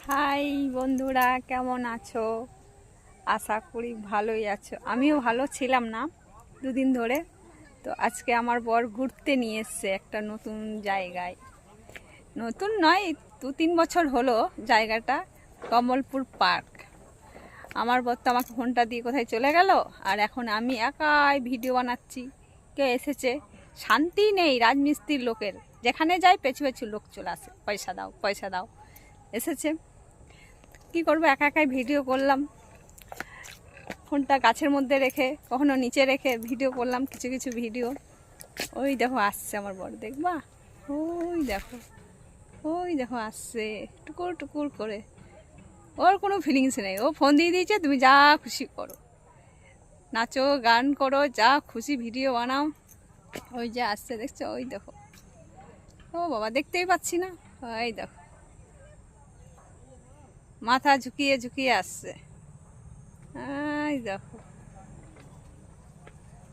High বন্ধুরা, কেমন আছো? আশা করি ভালোই আছো। আমিও ভালো ছিলাম না দুদিন ধরে। তো আজকে আমার বর ঘুরতে নিয়ে এসছে একটা নতুন জায়গায়। নতুন নয়, 2-3 বছর হলো জায়গাটা। কমলপুর পার্ক। আমার বর তো আমাকে ফোনটা দিয়ে কোথায় চলে গেল, আর এখন আমি একাই ভিডিও বানাচ্ছি। কেউ এসেছে, শান্তি নেই রাজমিস্ত্রির লোকের। যেখানে যাই পেছু পেছু লোক চলে আসে, পয়সা দাও পয়সা দাও। এসেছে, কি করবো, একা একাই ভিডিও করলাম। ফোনটা গাছের মধ্যে রেখে, কখনো নিচে রেখে ভিডিও করলাম কিছু কিছু ভিডিও। ওই দেখো আসছে আমার বর, দেখবা? ওই দেখো, ওই দেখো আসছে টুকুর টুকুর করে। ওর কোনো ফিলিংস নেই, ও ফোন দিয়ে দিয়েছে, তুমি যা খুশি করো, নাচো গান করো, যা খুশি ভিডিও বানাও। ওই যে আসছে, দেখছো? ওই দেখো। ও বাবা, দেখতেই পাচ্ছি না। ওই দেখো, মাথা ঝুঁকিয়ে ঝুঁকিয়ে আসছে। এই দেখো।